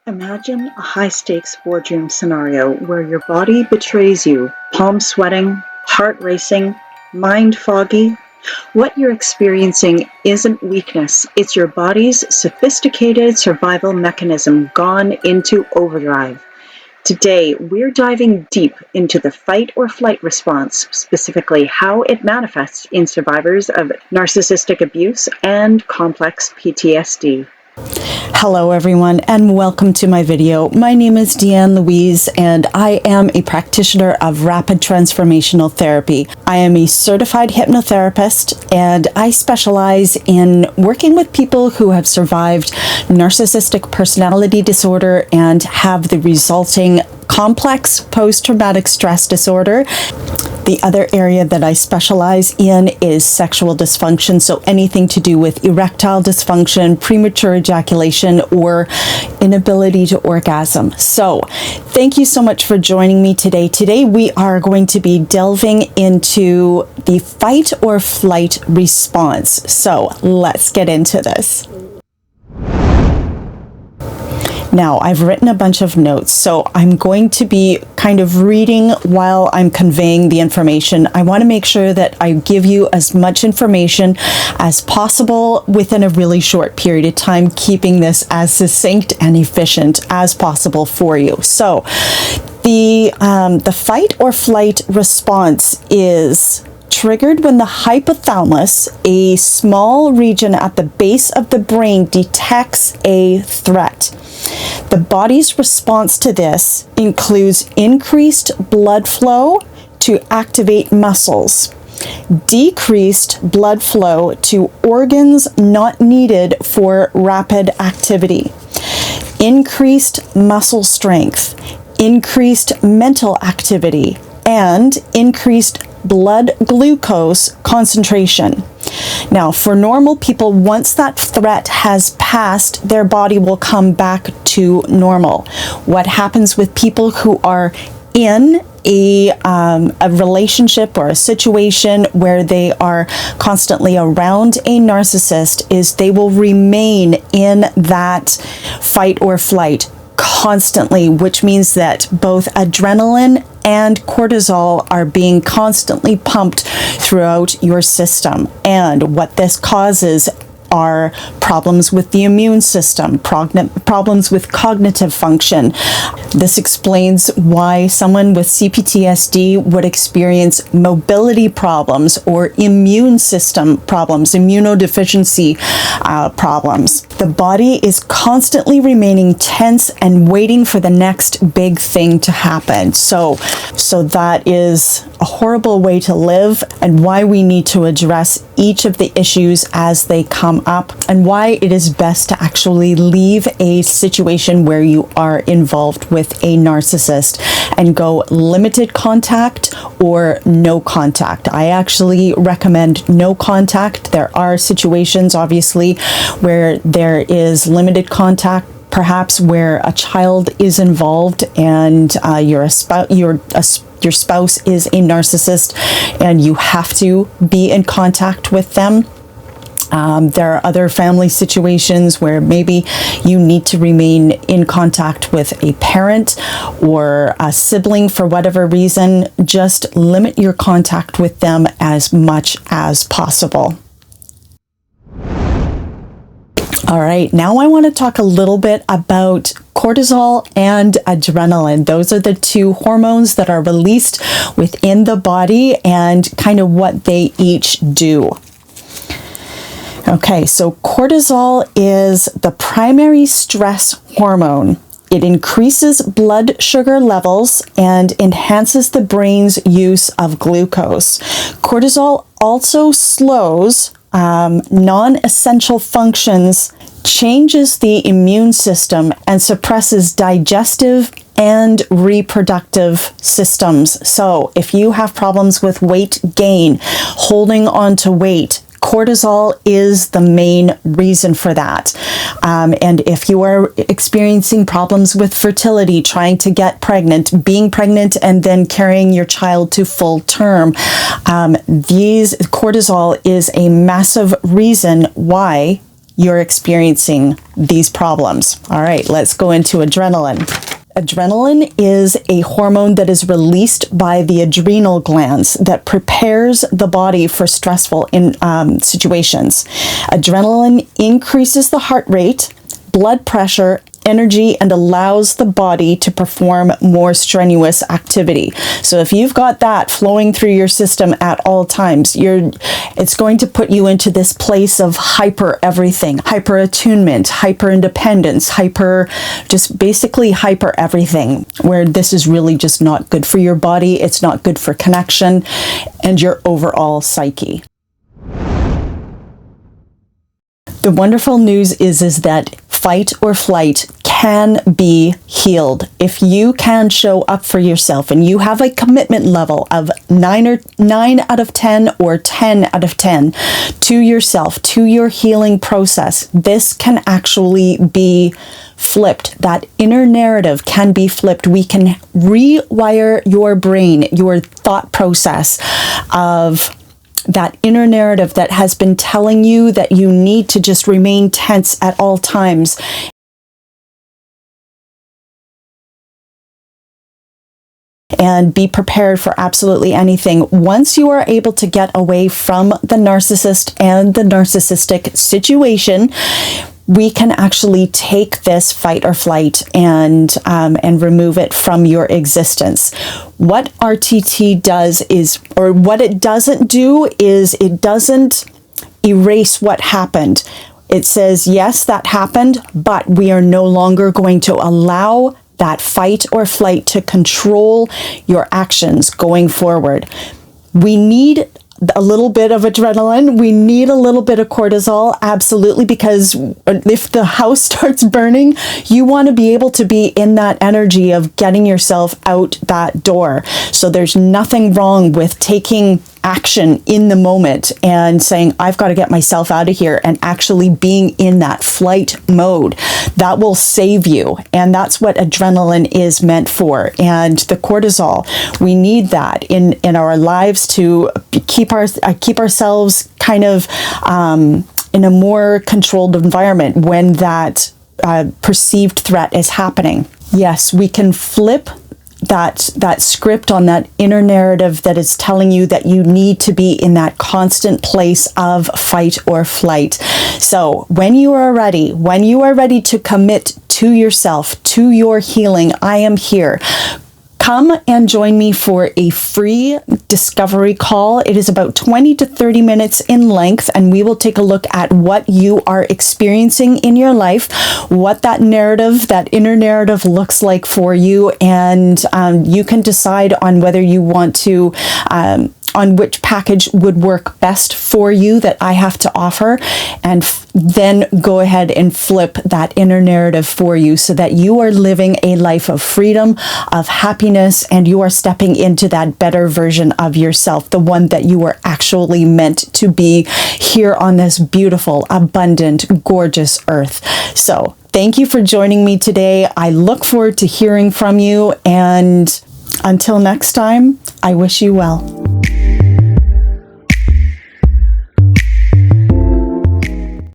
Imagine a high-stakes boardroom scenario where your body betrays you, palms sweating, heart racing, mind foggy. What you're experiencing isn't weakness, it's your body's sophisticated survival mechanism gone into overdrive. Today, we're diving deep into the fight or flight response, specifically how it manifests in survivors of narcissistic abuse and complex PTSD. Hello everyone and welcome to my video. My name is DeeAnnLouise and I am a practitioner of Rapid Transformational Therapy. I am a certified hypnotherapist and I specialize in working with people who have survived narcissistic personality disorder and have the resulting complex post-traumatic stress disorder. The other area that I specialize in is sexual dysfunction, so anything to do with erectile dysfunction, premature ejaculation, or inability to orgasm. So, thank you so much for joining me today. Today we are going to be delving into the fight or flight response. So, let's get into this. Now, I've written a bunch of notes, so I'm going to be kind of reading while I'm conveying the information. I want to make sure that I give you as much information as possible within a really short period of time, keeping this as succinct and efficient as possible for you. So, the fight or flight response is triggered when the hypothalamus, a small region at the base of the brain, detects a threat. The body's response to this includes increased blood flow to activate muscles, decreased blood flow to organs not needed for rapid activity, increased muscle strength, increased mental activity, and increased blood glucose concentration. Now, for normal people, once that threat has passed, their body will come back to normal. What happens with people who are in a relationship or a situation where they are constantly around a narcissist is they will remain in that fight or flight constantly, which means that both adrenaline and cortisol are being constantly pumped throughout your system. And what this causes are problems with the immune system, problems with cognitive function. This explains why someone with c-PTSD would experience mobility problems or immune system problems, immunodeficiency problems. The body is constantly remaining tense and waiting for the next big thing to happen. So that is a horrible way to live, and why we need to address each of the issues as they come up, and why it is best to actually leave a situation where you are involved with a narcissist and go limited contact or no contact. I actually recommend no contact. There are situations, obviously, where there is limited contact, perhaps where a child is involved and your spouse is a narcissist and you have to be in contact with them. There are other family situations where maybe you need to remain in contact with a parent or a sibling for whatever reason. Just limit your contact with them as much as possible. All right, now I want to talk a little bit about cortisol and adrenaline. Those are the two hormones that are released within the body and kind of what they each do. Okay, so cortisol is the primary stress hormone. It increases blood sugar levels and enhances the brain's use of glucose. Cortisol also slows non-essential functions, changes the immune system, and suppresses digestive and reproductive systems. So if you have problems with weight gain, holding on to weight, cortisol is the main reason for that. And if you are experiencing problems with fertility, trying to get pregnant, being pregnant, and then carrying your child to full term, cortisol is a massive reason why you're experiencing these problems. All right, let's go into adrenaline. Adrenaline is a hormone that is released by the adrenal glands that prepares the body for stressful situations. Adrenaline increases the heart rate, blood pressure, energy, and allows the body to perform more strenuous activity. So if you've got that flowing through your system at all times, it's going to put you into this place of hyper everything, hyper attunement, hyper independence, basically hyper everything, where this is really just not good for your body. It's not good for connection and your overall psyche. The wonderful news is that fight or flight can be healed. If you can show up for yourself and you have a commitment level of 9 out of 10 or 10 out of 10 to yourself, to your healing process, this can actually be flipped. That inner narrative can be flipped. We can rewire your brain, your thought process of that inner narrative that has been telling you that you need to just remain tense at all times. And be prepared for absolutely anything. Once you are able to get away from the narcissist and the narcissistic situation, we can actually take this fight or flight and remove it from your existence. What RTT does is, or what it doesn't do is, it doesn't erase what happened. It says, yes, that happened, but we are no longer going to allow that fight or flight to control your actions going forward. We need a little bit of adrenaline. We need a little bit of cortisol, absolutely, because if the house starts burning, you want to be able to be in that energy of getting yourself out that door. So there's nothing wrong with taking action in the moment and saying, I've got to get myself out of here, and actually being in that flight mode. That will save you. And that's what adrenaline is meant for. And the cortisol, we need that in our lives to keep ourselves kind of in a more controlled environment when that perceived threat is happening. Yes, we can flip that script on that inner narrative that is telling you that you need to be in that constant place of fight or flight. So when you are ready to commit to yourself, to your healing, I am here. Come and join me for a free discovery call. It is about 20 to 30 minutes in length, and we will take a look at what you are experiencing in your life, what that narrative, that inner narrative looks like for you, and you can decide on whether you want to on which package would work best for you that I have to offer, and then go ahead and flip that inner narrative for you so that you are living a life of freedom, of happiness, and you are stepping into that better version of yourself, the one that you were actually meant to be here on this beautiful, abundant, gorgeous earth. So thank you for joining me today. I look forward to hearing from you, and until next time, I wish you well.